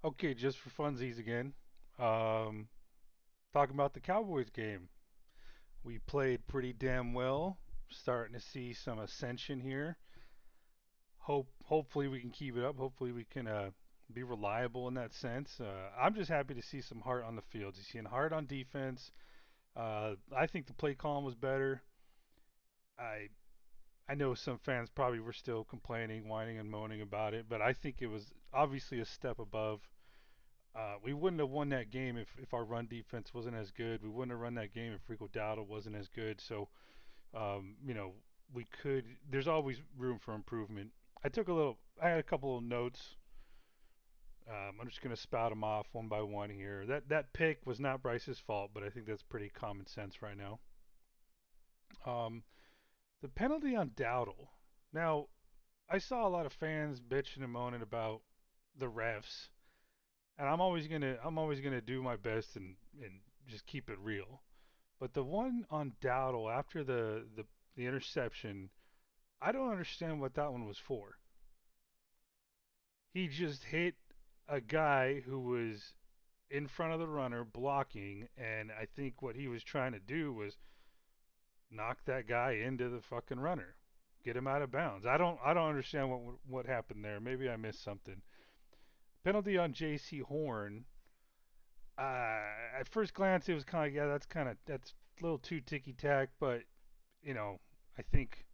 Okay, just for funsies again. Um, Talking about the Cowboys game. We played pretty damn well. Starting to see some ascension here. Hopefully we can keep it up. Hopefully we can be reliable in that sense. I'm just happy to see some heart on the field. You seeing heart on defense. I think the play calling was better. I I know some fans probably were still complaining, whining, and moaning about it, but I think it was obviously a step above. We wouldn't have won that game if our run defense wasn't as good. We wouldn't have run that game if Rico Dowdle wasn't as good. So, you know, we could. There's always room for improvement. I had a couple of notes. I'm just gonna spout them off one by one here. That pick was not Bryce's fault, but I think that's pretty common sense right now. Um, the penalty on Dowdle. Now, I saw a lot of fans bitching and moaning about the refs, and I'm always gonna do my best and just keep it real. But the one on Dowdle after the interception, I don't understand what that one was for. He just hit a guy who was in front of the runner blocking, and I think what he was trying to do was knock that guy into the fucking runner, get him out of bounds. I don't understand what happened there. Maybe I missed something. Penalty on J.C. Horn. At first glance, it was kind of, yeah, that's a little too ticky tack, but you know, I think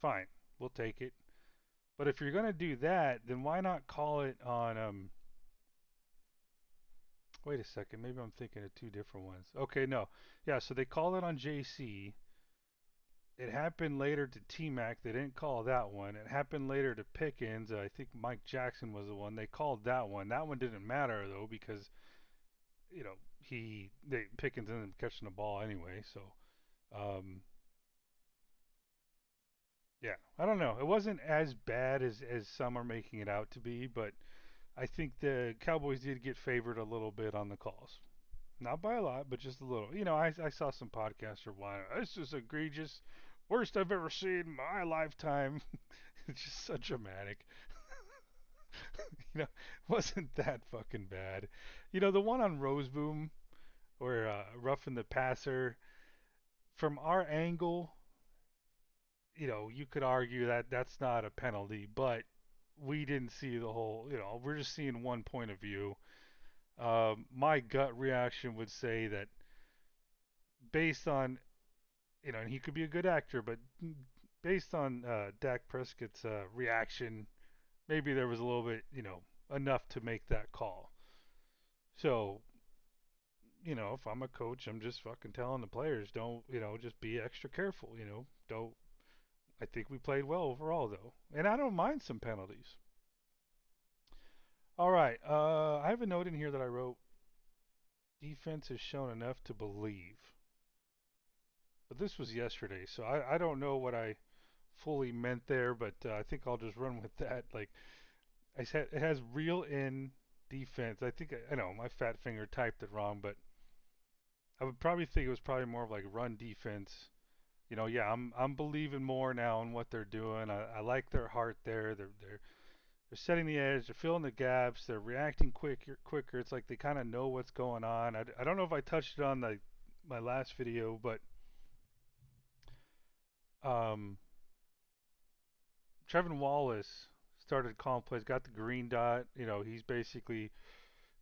fine, we'll take it. But if you're gonna do that, then why not call it on? Wait a second, maybe I'm thinking of two different ones. Okay, no, yeah, so they called it on JC. It happened later to T Mac. They didn't call that one. It happened later to Pickens. I think Mike Jackson was the one. They called that one. That one didn't matter though because Pickens ended up catching the ball anyway. So um, yeah, I don't know. It wasn't as bad as some are making it out to be, but I think the Cowboys did get favored a little bit on the calls. Not by a lot, but just a little. I saw some podcaster whining. It's just egregious. Worst I've ever seen in my lifetime. It's just so dramatic. Wasn't that fucking bad. The one on Roseboom where roughing the passer, from our angle, you could argue that that's not a penalty, but we didn't see the whole, we're just seeing one point of view. My gut reaction would say that based on, and he could be a good actor, but based on Dak Prescott's reaction, maybe there was a little bit, enough to make that call. So, if I'm a coach, I'm just fucking telling the players, don't, just be extra careful, don't. I think we played well overall, though, and I don't mind some penalties. All right, I have a note in here that I wrote. Defense has shown enough to believe, but this was yesterday, so I don't know what I fully meant there, but I think I'll just run with that. Like I said, it has real in defense. I think I know my fat finger typed it wrong, but I would probably think it was probably more of like run defense. Yeah, I'm believing more now in what they're doing. I like their heart there. They're setting the edge. They're filling the gaps. They're reacting quicker. It's like they kind of know what's going on. I don't know if I touched it on my last video, but um, Trevin Wallace started calling plays. Got the green dot. He's basically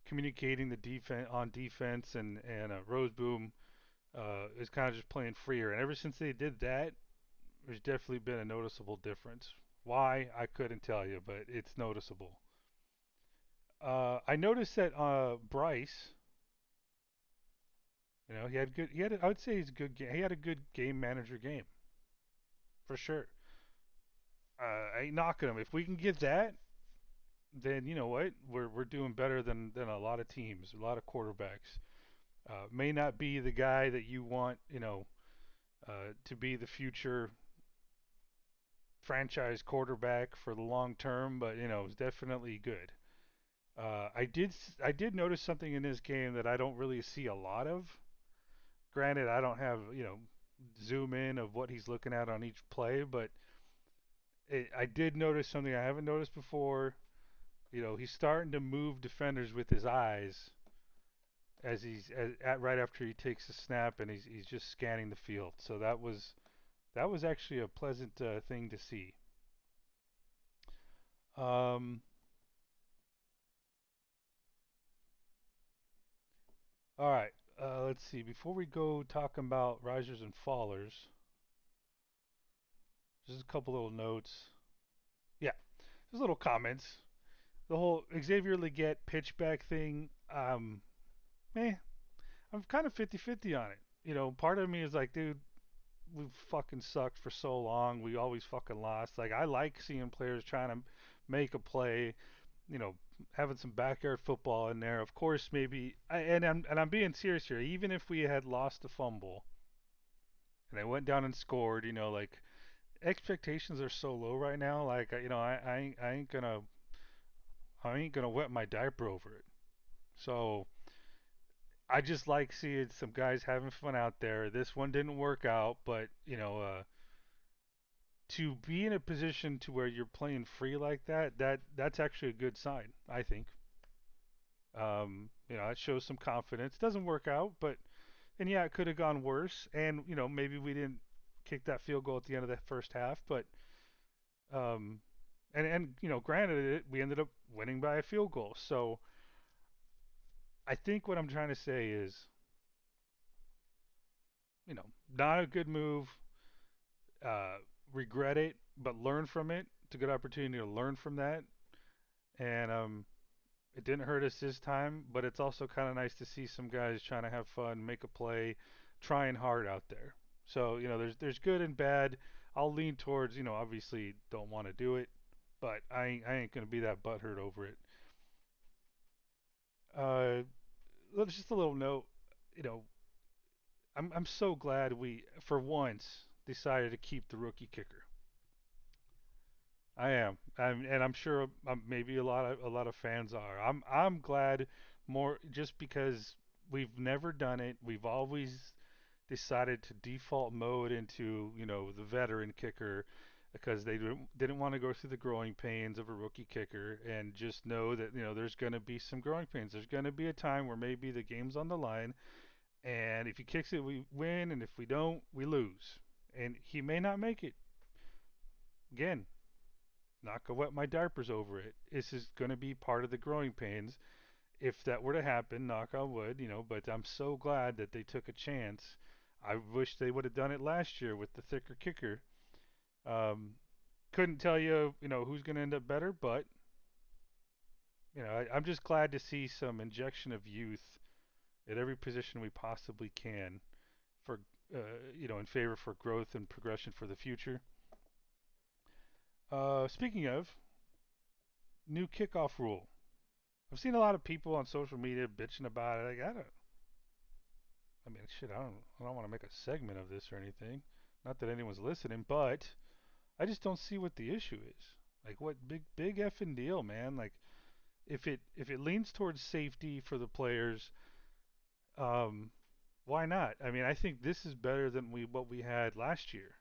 communicating the defense on defense, and Roseboom is kind of just playing freer. And ever since they did that, there's definitely been a noticeable difference. Why I couldn't tell you, but it's noticeable. I noticed that Bryce, he had good. He had. I would say he's a good. He had a good game manager game for sure. I ain't knocking him. If we can get that, then you know what? We're doing better than a lot of teams, a lot of quarterbacks. May not be the guy that you want, to be the future franchise quarterback for the long term, but it's definitely good. I did notice something in this game that I don't really see a lot of. Granted, I don't have zoom in of what he's looking at on each play, but I did notice something I haven't noticed before, He's starting to move defenders with his eyes as right after he takes the snap, and he's just scanning the field. So that was actually a pleasant thing to see. Um, all right, let's see. Before we go talking about risers and fallers, just a couple little notes. Yeah, just little comments. The whole Xavier Leggett pitchback thing. Eh, I'm kind of 50-50 on it. Part of me is like, dude, we've fucking sucked for so long. We always fucking lost. Like, I like seeing players trying to make a play. You know, having some backyard football in there. Of course, maybe. And I'm being serious here. Even if we had lost a fumble and they went down and scored, like expectations are so low right now. Like, I ain't gonna wet my diaper over it. So I just like seeing some guys having fun out there. This one didn't work out, but to be in a position to where you're playing free like that's actually a good sign, I think. It shows some confidence. Doesn't work out, but and yeah, it could have gone worse. And maybe we didn't kick that field goal at the end of the first half, but um, and granted, we ended up winning by a field goal. So I think what I'm trying to say is, not a good move. Uh, Regret it, but learn from it. It's a good opportunity to learn from that. And it didn't hurt us this time, but it's also kind of nice to see some guys trying to have fun, make a play, trying hard out there. So there's good and bad. I'll lean towards obviously don't want to do it, but I ain't gonna be that butthurt over it. Uh, just a little note. You know, I'm so glad we for once decided to keep the rookie kicker. I am, and I'm sure maybe a lot of fans are. I'm glad more just because we've never done it. We've always decided to default mode into the veteran kicker because they didn't want to go through the growing pains of a rookie kicker and just know that there's going to be some growing pains. There's going to be a time where maybe the game's on the line, and if he kicks it, we win, and if we don't, we lose. And he may not make it. Again, not gonna wet my diapers over it. This is gonna be part of the growing pains. If that were to happen, knock on wood, but I'm so glad that they took a chance. I wish they would have done it last year with the thicker kicker. Um, couldn't tell you, who's gonna end up better, but I'm just glad to see some injection of youth at every position we possibly can for, uh, in favor for growth and progression for the future. Speaking of new kickoff rule, I've seen a lot of people on social media bitching about it. Like, I mean, shit, I don't want to make a segment of this or anything. Not that anyone's listening, but I just don't see what the issue is. Like, what big effing deal, man? Like, if it leans towards safety for the players, um, why not? I mean, I think this is better than what we had last year.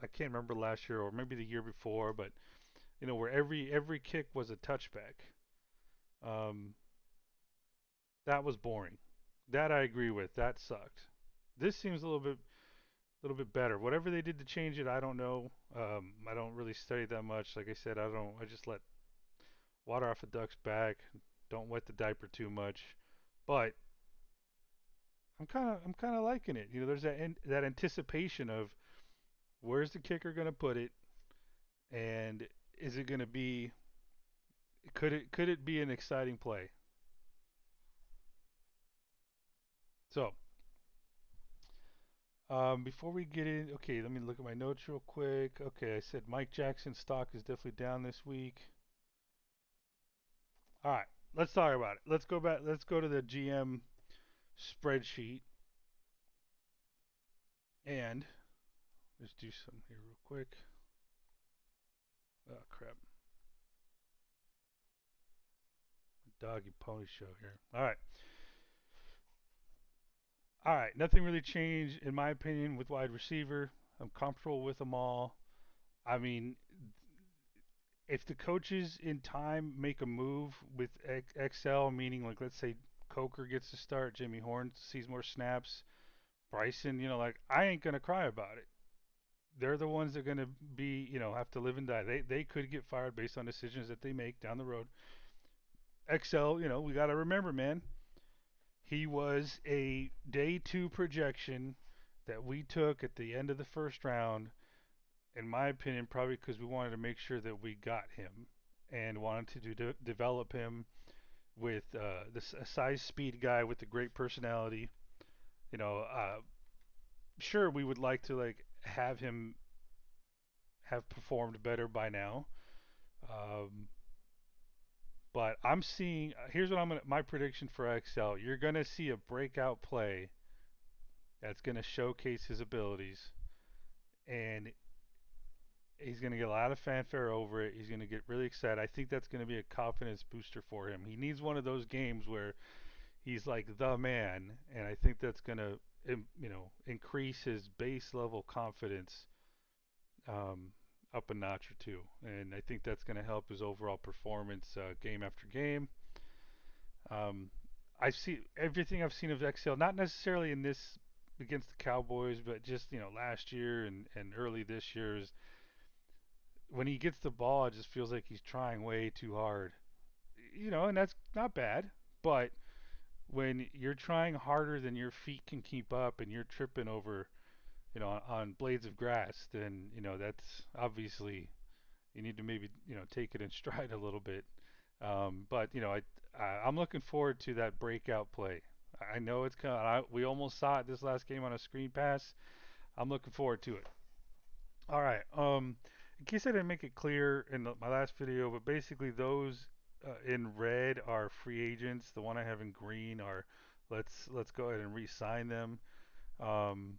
I can't remember last year or maybe the year before, but where every kick was a touchback. Um, that was boring. That I agree with. That sucked. This seems a little bit better. Whatever they did to change it, I don't know. I don't really study that much. Like I said, I don't. I just let water off a duck's back. Don't wet the diaper too much. But I'm kind of liking it. There's that anticipation of where's the kicker going to put it, and is it going to be? Could it be an exciting play? So before we get in, okay, let me look at my notes real quick. Okay, I said Mike Jackson's stock is definitely down this week. All right, let's talk about it. Let's go back. Let's go to the GM spreadsheet and let's do some here real quick. Oh crap, doggy pony show here. All right. Nothing really changed in my opinion with wide receiver. I'm comfortable with them all. I mean, if the coaches in time make a move with XL, meaning like let's say Coker gets to start, Jimmy Horn sees more snaps, Bryson, like I ain't gonna cry about it. They're the ones that are gonna be, have to live and die. They could get fired based on decisions that they make down the road. XL, we got to remember, man, he was a day two projection that we took at the end of the first round. In my opinion, probably because we wanted to make sure that we got him and wanted to develop him with this a size speed guy with a great personality. Sure we would like to like have him have performed better by now. Um, but I'm seeing here's what I'm gonna my prediction for XL. You're gonna see a breakout play that's gonna showcase his abilities, and he's gonna get a lot of fanfare over it. He's gonna get really excited. I think that's gonna be a confidence booster for him. He needs one of those games where he's like the man, and I think that's gonna increase his base level confidence um, up a notch or two, and I think that's gonna help his overall performance game after game. Um, I see everything I've seen of XL, not necessarily in this against the Cowboys, but just last year and early this year is when he gets the ball, it just feels like he's trying way too hard. And that's not bad, but when you're trying harder than your feet can keep up and you're tripping over, on blades of grass, then, that's obviously you need to maybe, take it in stride a little bit. But, I'm looking forward to that breakout play. I know it's kind of, we almost saw it this last game on a screen pass. I'm looking forward to it. All right. In case I didn't make it clear in my last video, but basically those in red are free agents. The one I have in green are let's go ahead and re-sign them. Um,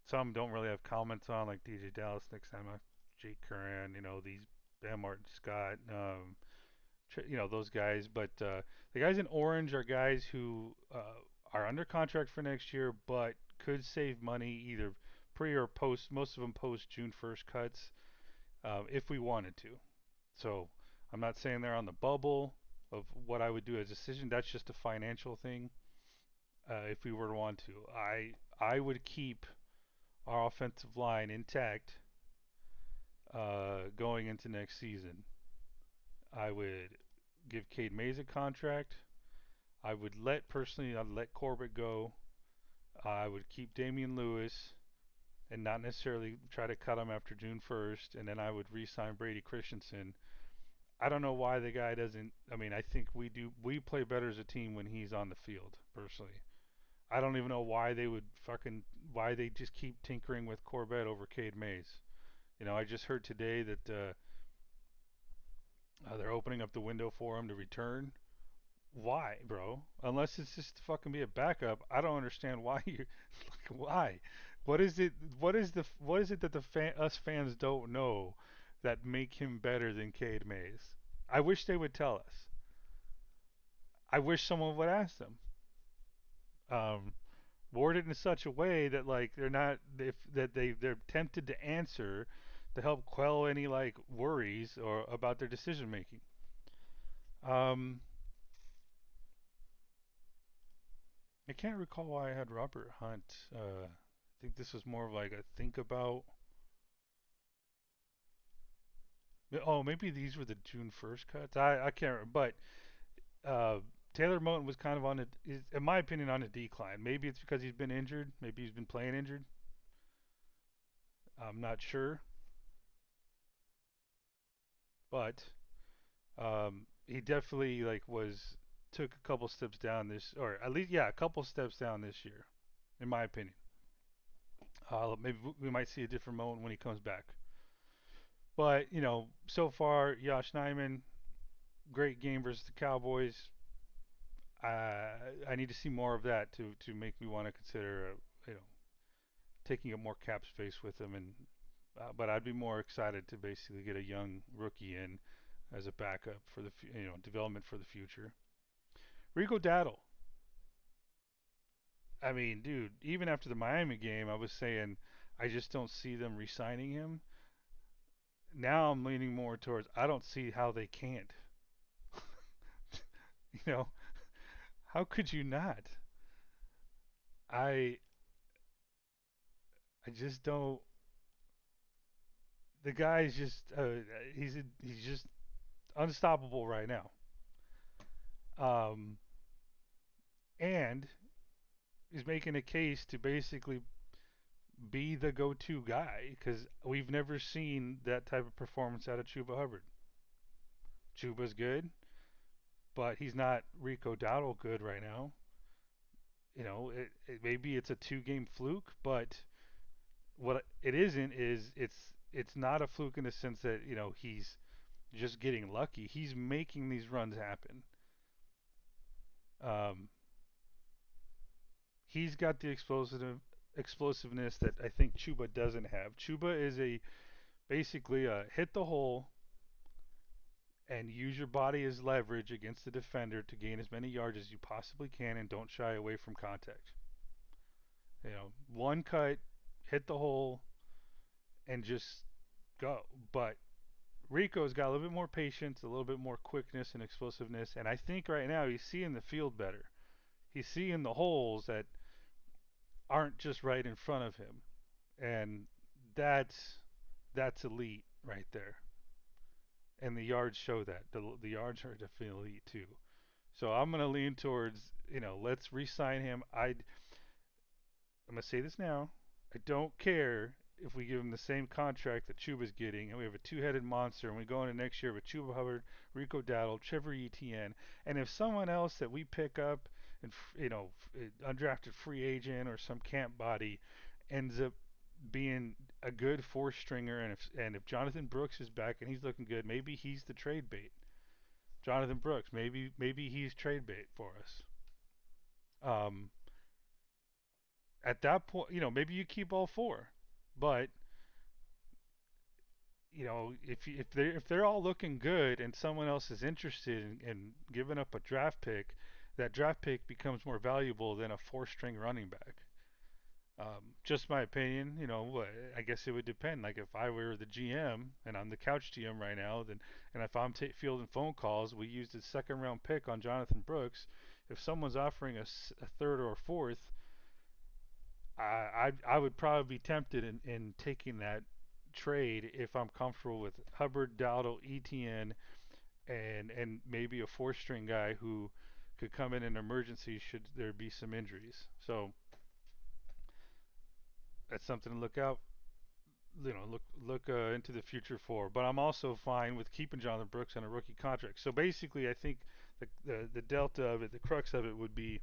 some don't really have comments on, like DJ Dallas next time, Jake Curran, these Bam Martin Scott, those guys. But the guys in orange are guys who are under contract for next year, but could save money either pre or post. Most of them post June 1st cuts if we wanted to. So I'm not saying they're on the bubble of what I would do as a decision. That's just a financial thing. If we were to want to, I would keep our offensive line intact going into next season. I would give Cade Mays a contract. I'd let Corbett go. I would keep Damian Lewis and not necessarily try to cut him after June 1st, and then I would re-sign Brady Christensen. I don't know why the guy doesn't. I mean, I think we do. We play better as a team when he's on the field. Personally, I don't even know why they just keep tinkering with Corbett over Cade Mays. I just heard today that they're opening up the window for him to return. Why, bro? Unless it's just to fucking be a backup, I don't understand why you like why. What is it? What is it that us fans don't know that make him better than Cade Mays? I wish they would tell us. I wish someone would ask them. Um, Word it in such a way that like they're not if that they're tempted to answer to help quell any like worries or about their decision making. Um, I can't recall why I had Robert Hunt. I think this was more of like a think about. Oh, maybe these were the June 1st cuts. I can't remember. But Taylor Moton was kind of in my opinion, on a decline. Maybe it's because he's been injured. Maybe he's been playing injured. I'm not sure. But he definitely like was took a couple steps down or at least a couple steps down this year, in my opinion. Maybe we might see a different moment when he comes back. But so far, Josh Nyman, great game versus the Cowboys. I need to see more of that to make me want to consider taking up more cap space with him but I'd be more excited to basically get a young rookie in as a backup for the development for the future. Rico Daddle. I mean, dude, even after the Miami game, I was saying I just don't see them re-signing him. Now I'm leaning more towards I don't see how they can't. You know, how could you not? I I just don't. The guy's just he's just unstoppable right now. Um, and he's making a case to basically be the go-to guy because we've never seen that type of performance out of Chuba Hubbard. Chuba's good, but he's not Rico Dowdle good right now. Maybe it's a two-game fluke, but what it isn't is it's not a fluke in the sense that he's just getting lucky. He's making these runs happen. Um, he's got the explosiveness that I think Chuba doesn't have. Chuba is a basically a hit the hole and use your body as leverage against the defender to gain as many yards as you possibly can and don't shy away from contact. One cut, hit the hole, and just go. But Rico's got a little bit more patience, a little bit more quickness and explosiveness, and I think right now he's seeing the field better. He's seeing the holes that aren't just right in front of him, and that's elite right there. And the yards show that. The yards are definitely elite too. So I'm gonna lean towards let's re-sign him. I'm gonna say this now. I don't care if we give him the same contract that Chuba's getting, and we have a two-headed monster, and we go into next year with Chuba Hubbard, Rico Dowdle, Trevor Etienne, and if someone else that we pick up, and undrafted free agent or some camp body, ends up being a good four stringer, and if Jonathan Brooks is back and he's looking good, maybe he's the trade bait. Jonathan Brooks, maybe he's trade bait for us. Um, at that point, maybe you keep all four, but if they're all looking good and someone else is interested in giving up a draft pick, that draft pick becomes more valuable than a four-string running back. Just my opinion. I guess it would depend. Like if I were the GM and I'm the couch GM right now, then and if I'm fielding phone calls, we used a second-round pick on Jonathan Brooks. If someone's offering us a third or a fourth, I would probably be tempted in taking that trade if I'm comfortable with Hubbard, Dowdle, Etienne, and maybe a four-string guy who could come in an emergency should there be some injuries. So that's something to look out. Look into the future for. But I'm also fine with keeping Jonathan Brooks on a rookie contract. So basically, I think the delta of it, the crux of it, would be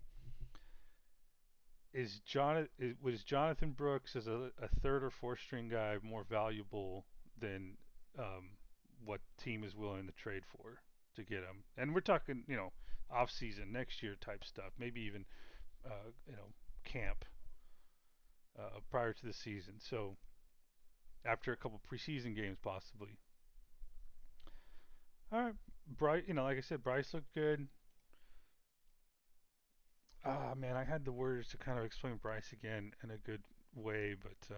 was Jonathan Brooks as a third or fourth string guy more valuable than um, what team is willing to trade for to get him? And we're talking, off season next year type stuff, maybe even camp prior to the season. So after a couple preseason games, possibly. All right, Bryce. Like I said, Bryce looked good. Ah, man, I had the words to kind of explain Bryce again in a good way, but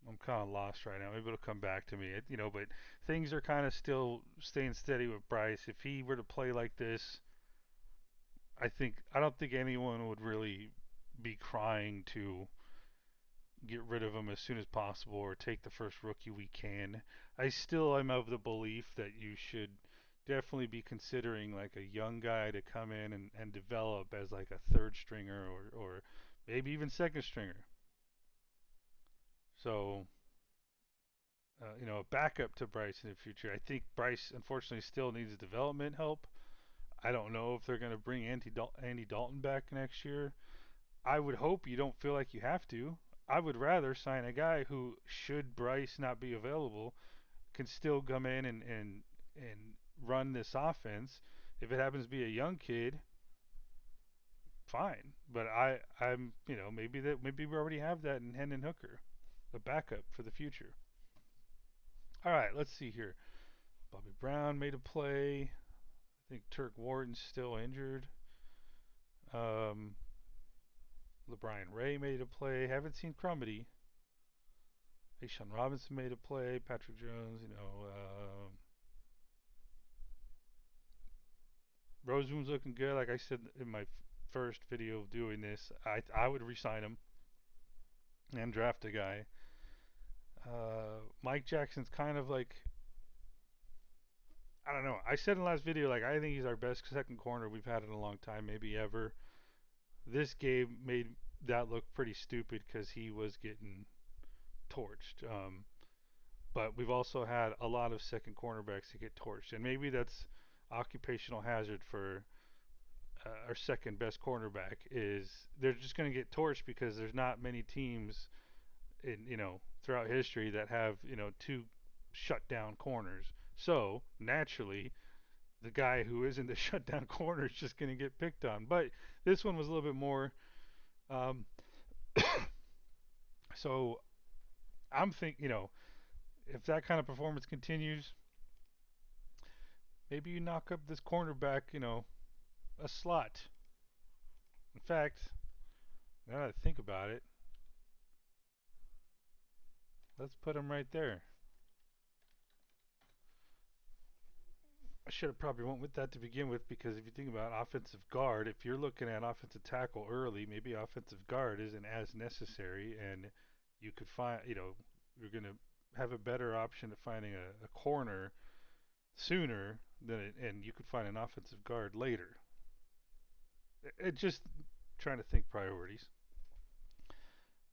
I'm kind of lost right now. Maybe it'll come back to me. But things are kind of still staying steady with Bryce. If he were to play like this, I don't think anyone would really be crying to get rid of him as soon as possible or take the first rookie we can. I still am of the belief that you should definitely be considering like a young guy to come in and develop as like a third stringer or maybe even second stringer. So a backup to Bryce in the future. I think Bryce unfortunately still needs development help. I don't know if they're going to bring Andy Dalton back next year. I would hope you don't feel like you have to. I would rather sign a guy who, should Bryce not be available, can still come in and run this offense. If it happens to be a young kid, fine. But I'm maybe we already have that in Hendon Hooker, a backup for the future. All right, let's see here. Bobby Brown made a play. I think Turk Wharton's still injured. Um, LeBrian Ray made a play. Haven't seen Crumity. Ashawn Robinson made a play. Patrick Jones, Rosewoom's looking good. Like I said in my first video of doing this, I would resign him and draft a guy. Mike Jackson's kind of like, I don't know. I said in the last video, like, I think he's our best second corner we've had in a long time, maybe ever. This game made that look pretty stupid because he was getting torched. But we've also had a lot of second cornerbacks that get torched, and maybe that's occupational hazard for our second best cornerback. Is they're just going to get torched because there's not many teams in throughout history that have two shutdown corners. So naturally, the guy who isn't the shutdown corner is just going to get picked on. But this one was a little bit more. Um, so I'm thinking, if that kind of performance continues, maybe you knock up this cornerback, a slot. In fact, now that I think about it, let's put him right there. I should have probably went with that to begin with because if you think about offensive guard, if you're looking at offensive tackle early, maybe offensive guard isn't as necessary, and you could find, you're going to have a better option of finding a corner sooner than and you could find an offensive guard later. It just trying to think priorities.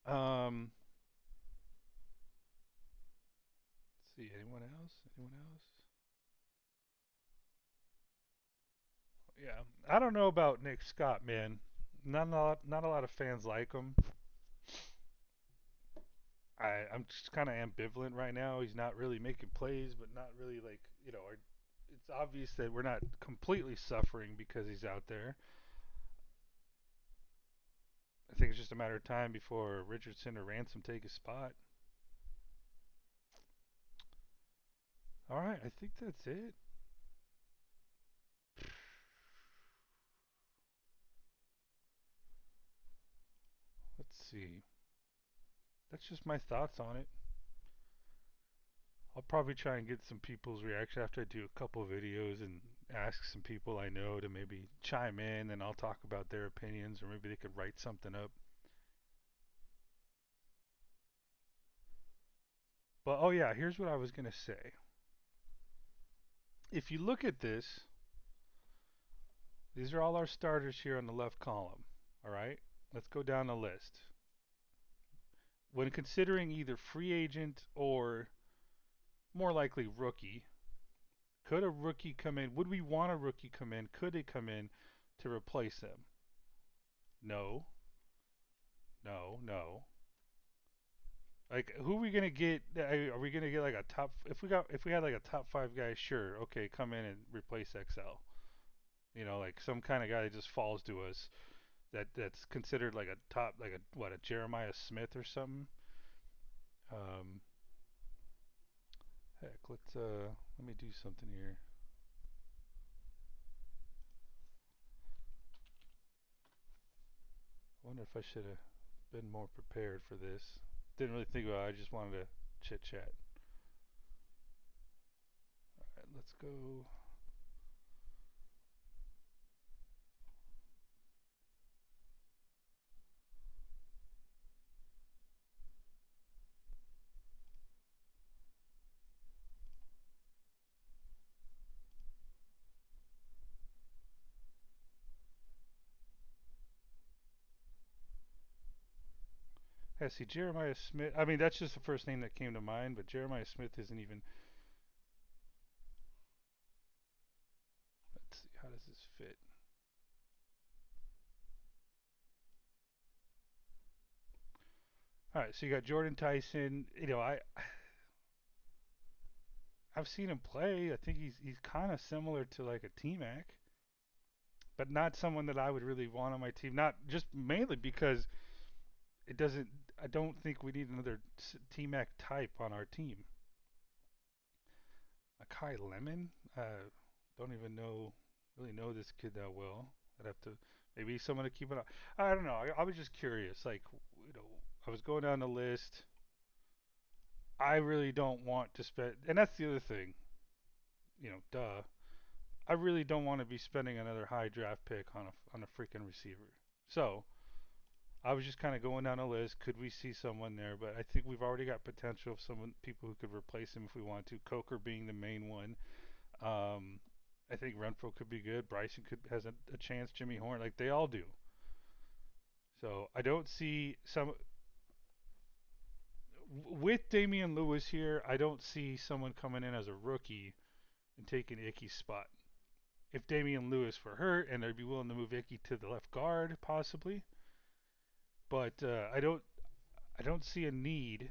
Um, let's see, anyone else? Anyone else? Yeah, I don't know about Nick Scott, man. Not a lot of fans like him. I'm just kind of ambivalent right now. He's not really making plays, but not really like it's obvious that we're not completely suffering because he's out there. I think it's just a matter of time before Richardson or Ransom take his spot. All right, I think that's it. Let's see. That's just my thoughts on it. I'll probably try and get some people's reaction after I do a couple videos and ask some people I know to maybe chime in, and I'll talk about their opinions, or maybe they could write something up. But oh yeah, here's what I was gonna say. If you look at this, these are all our starters here on the left column. All right, let's go down the list. When considering either free agent or more likely rookie, could a rookie come in? Would we want a rookie come in? Could they come in to replace them? No, no, no. Like, who are we gonna get? Are we gonna get like a top? If we had like a top five guy, sure, okay, come in and replace XL. Like some kind of guy that just falls to us. That's considered like a top, like a Jeremiah Smith or something. Um, Heck, let me do something here. I wonder if I should have been more prepared for this. Didn't really think about it. I just wanted to chit chat. All right, let's go. Yeah, see, Jeremiah Smith. I mean, that's just the first name that came to mind, but Jeremiah Smith isn't even. Let's see, how does this fit? All right, so you got Jordan Tyson. I've seen him play. I think he's kind of similar to like a T Mac, but not someone that I would really want on my team. Not just mainly because it doesn't. I don't think we need another T Mac type on our team. Akai Lemon. Don't even really know this kid that well. I'd have to maybe someone to keep it up. I don't know. I was just curious. Like, you know, I was going down the list. I really don't want to spend, and that's the other thing, duh. I really don't want to be spending another high draft pick on a freaking receiver. So I was just kind of going down a list. Could we see someone there? But I think we've already got potential of someone, people who could replace him if we want to. Coker being the main one. Um, I think Renfro could be good. Bryson could has a chance. Jimmy Horn, like they all do. So I don't see some with Damian Lewis here. I don't see someone coming in as a rookie and taking Icky's spot. If Damian Lewis were hurt, and they'd be willing to move Icky to the left guard, possibly. But I don't see a need,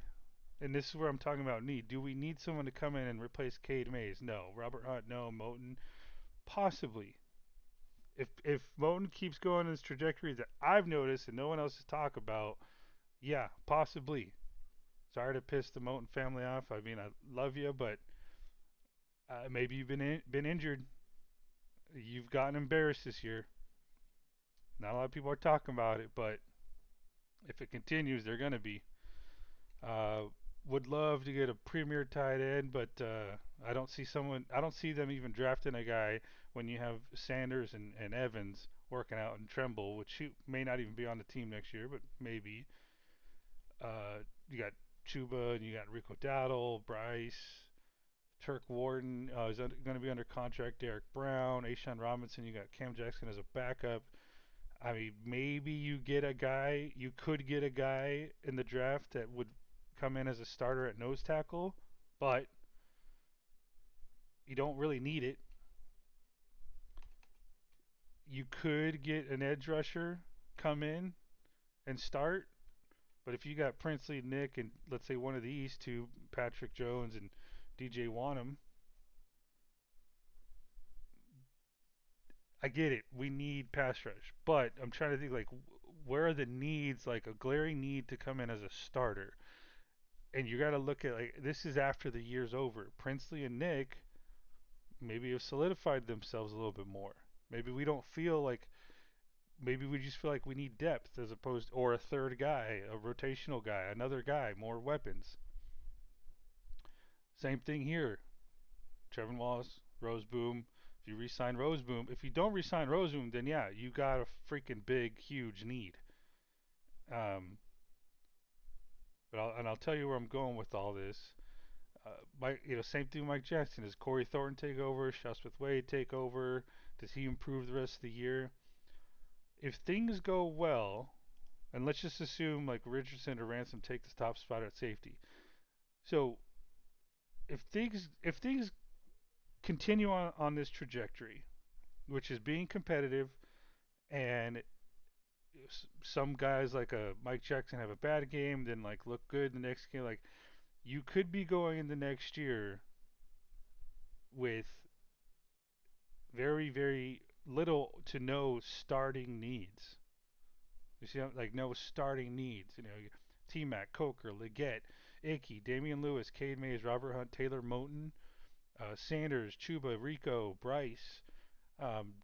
and this is where I'm talking about need. Do we need someone to come in and replace Cade Mays? No. Robert Hunt? No. Moton? Possibly. If Moton keeps going in this trajectory that I've noticed and no one else has talked about, yeah, possibly. Sorry to piss the Moton family off. I mean, I love you, but maybe you've been injured. You've gotten embarrassed this year. Not a lot of people are talking about it, but if it continues, they're gonna be. Uh, would love to get a premier tight end, but I don't see someone. I don't see them even drafting a guy when you have Sanders and Evans working out and Tremble, which he may not even be on the team next year, but maybe. You got Chuba and you got Rico Dowdle, Bryce, Turk Warden is going to be under contract. Derek Brown, Ashawn Robinson. You got Cam Jackson as a backup. I mean, maybe you get a guy. You could get a guy in the draft that would come in as a starter at nose tackle, but you don't really need it. You could get an edge rusher come in and start, but if you got Princely, Nick, and let's say one of these two, Patrick Jones and DJ Wanham, I get it. We need pass rush, but I'm trying to think like where are the needs, like a glaring need to come in as a starter. And you got to look at like this is after the year's over. Princely and Nick maybe have solidified themselves a little bit more. Maybe we don't feel like maybe we just feel like we need depth as opposed or a third guy, a rotational guy, another guy, more weapons. Same thing here. Trevin Wallace, Roseboom. If you resign Roseboom, if you don't resign Roseboom, then yeah, you got a freaking big, huge need. Um, and I'll tell you where I'm going with all this. Same thing with Mike Jackson. Does Corey Thornton take over? Shell Smith Wade take over? Does he improve the rest of the year? If things go well, and let's just assume like Richardson or Ransom take the top spot at safety. So if things continue on this trajectory, which is being competitive, and some guys like a Mike Jackson have a bad game, then like look good the next game, like you could be going in the next year with very, very little to no starting needs. You see, like no starting needs. T Mac, Coker, Leggett, Icky, Damian Lewis, Cade Mays, Robert Hunt, Taylor Moton, Sanders, Chuba, Rico, Bryce.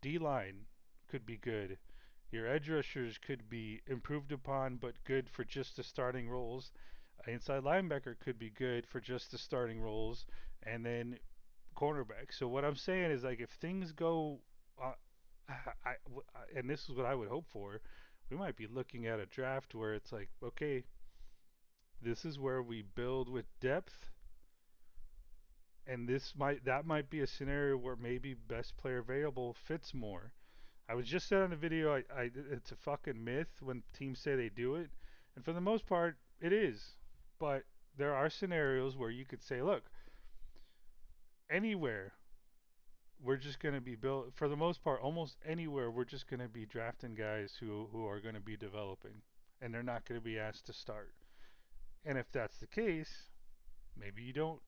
D line could be good. Your edge rushers could be improved upon, but good for just the starting roles. Inside linebacker could be good for just the starting roles, and then cornerback. So what I'm saying is like if things go, uh, and this is what I would hope for, we might be looking at a draft where it's like, okay, this is where we build with depth, and that might be a scenario where maybe best player available fits more. I was just said on the video, it's a fucking myth when teams say they do it, and for the most part, it is. But there are scenarios where you could say, look, anywhere we're just going to be built for the most part almost anywhere we're just going to be drafting guys who are going to be developing and they're not going to be asked to start. And if that's the case, maybe you don't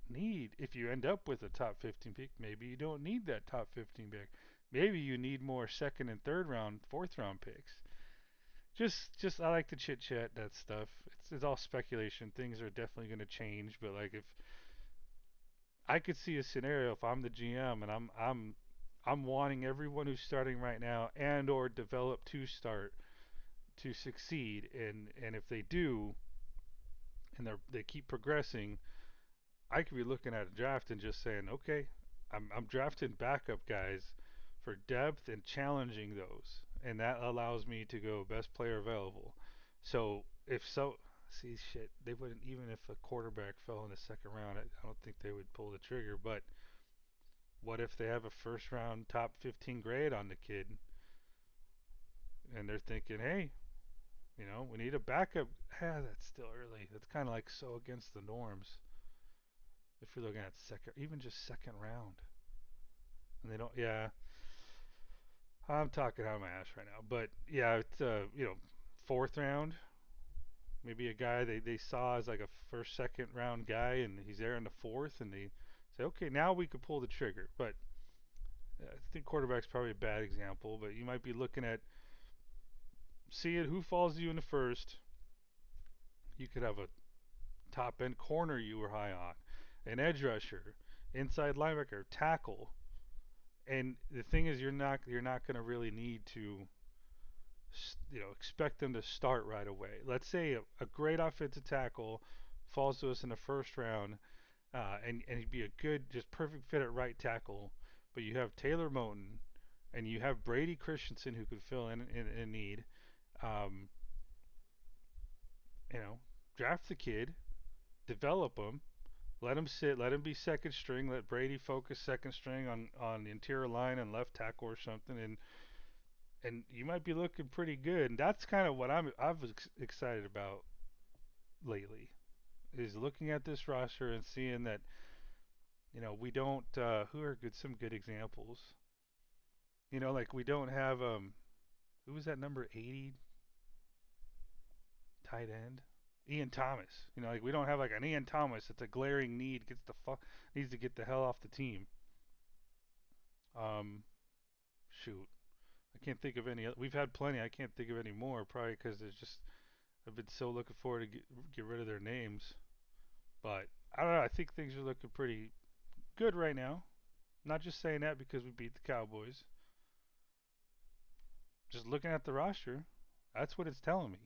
need if you end up with a top 15 pick, maybe you don't need that top 15 pick. Maybe you need more second and third round, fourth round picks. Just I like to chit chat that stuff. It's all speculation. Things are definitely going to change, but like if I could see a scenario if I'm the GM and I'm wanting everyone who's starting right now and or develop to start to succeed and if they do, and they keep progressing, I could be looking at a draft and just saying, okay, I'm drafting backup guys for depth and challenging those, and that allows me to go best player available. So if so, see shit, they wouldn't even if a quarterback fell in the second round. I don't think they would pull the trigger. But what if they have a first round top 15 grade on the kid, and they're thinking, hey, we need a backup. That's still early. That's kind of like so against the norms. If you're looking at second, even just second round, and they don't, yeah, I'm talking out of my ass right now, but yeah, it's fourth round, maybe a guy they saw as like a first, second round guy, and he's there in the fourth, and they say, okay, now we could pull the trigger. But I think quarterback's probably a bad example, but you might be looking at see it who falls to you in the first. You could have a top end corner you were high on, an edge rusher, inside linebacker, tackle, and the thing is you're not going to really need to expect them to start right away. Let's say a great offensive tackle falls to us in the first round, and he'd be a good, just perfect fit at right tackle. But you have Taylor Moton, and you have Brady Christensen who could fill in need. Um, you know, Draft the kid, develop him, let him sit, let him be second string, let Brady focus second string on the interior line and left tackle or something, and you might be looking pretty good. And that's kind of what I was excited about lately is looking at this roster and seeing that we don't who are some good examples. Like we don't have who was that number 80 tight end? Ian Thomas. Like we don't have like an Ian Thomas. It's a glaring need. Gets the fuck needs to get the hell off the team. Um, shoot, I can't think of any. We've had plenty. I can't think of any more. Probably because there's just I've been so looking forward to get rid of their names. But I don't know. I think things are looking pretty good right now. Not just saying that because we beat the Cowboys. Just looking at the roster, that's what it's telling me.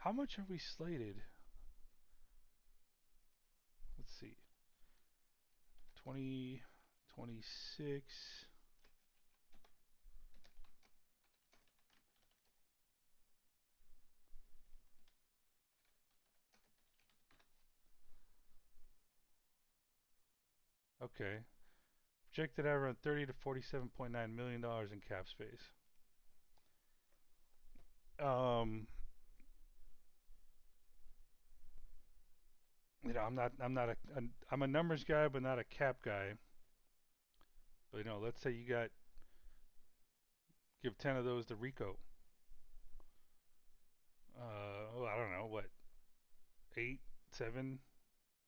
How much are we slated? Let's see. 20, 26. Okay. Projected out around 30 to $47.9 million in cap space. Um, I'm a numbers guy, but not a cap guy. But let's say you got give 10 of those to Rico. Well, I don't know what 8, 7,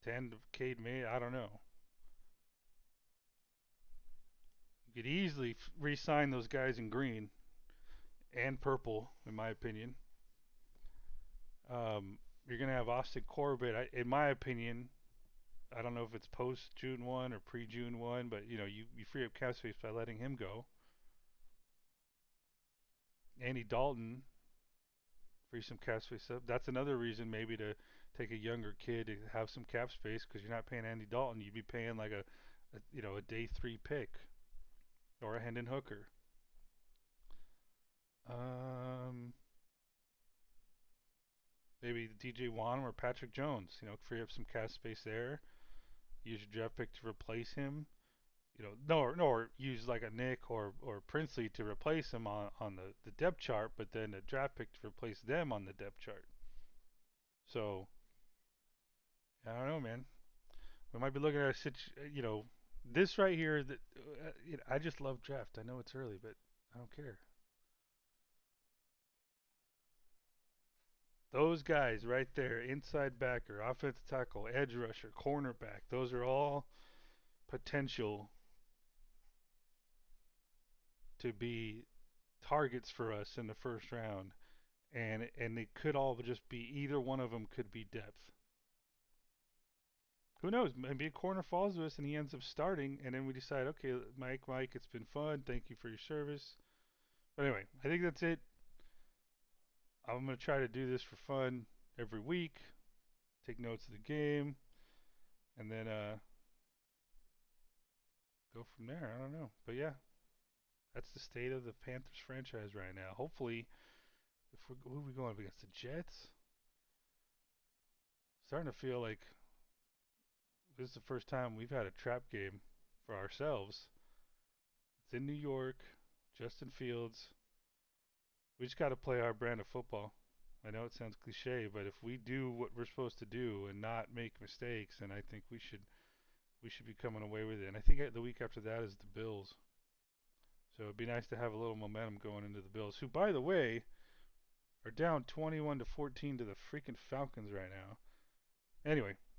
10 to Cade May. I don't know. You could easily re-sign those guys in green and purple, in my opinion. You're gonna have Austin Corbett. In my opinion, I don't know if it's post June 1 or pre June 1, but you free up cap space by letting him go. Andy Dalton, free some cap space up. That's another reason maybe to take a younger kid to have some cap space because you're not paying Andy Dalton. You'd be paying like a day 3 pick or a Hendon Hooker. Um, Maybe DJ Wan or Patrick Jones. Free up some cap space there. Use your draft pick to replace him. No, use like a Nick or Princely to replace him on the depth chart, but then a draft pick to replace them on the depth chart. So I don't know, man. We might be looking at this right here. That I just love draft. I know it's early, but I don't care. Those guys right there, inside backer, offensive tackle, edge rusher, cornerback, those are all potential to be targets for us in the first round. And they could all just be either one of them could be depth. Who knows? Maybe a corner falls to us and he ends up starting, and then we decide, okay, Mike, it's been fun. Thank you for your service. But anyway, I think that's it. I'm gonna try to do this for fun. every week, take notes of the game, and then go from there. I don't know, but yeah, that's the state of the Panthers franchise right now. Hopefully, if we're who are we going up against, the Jets? Starting to feel like this is the first time we've had a trap game for ourselves. It's in New York. Justin Fields. We just got to play our brand of football. I know it sounds cliche, but if we do what we're supposed to do and not make mistakes, then I think we should be coming away with it. And I think the week after that is the Bills. So it'd be nice to have a little momentum going into the Bills, who, by the way, are down 21 to 14 to the freaking Falcons right now. Anyway,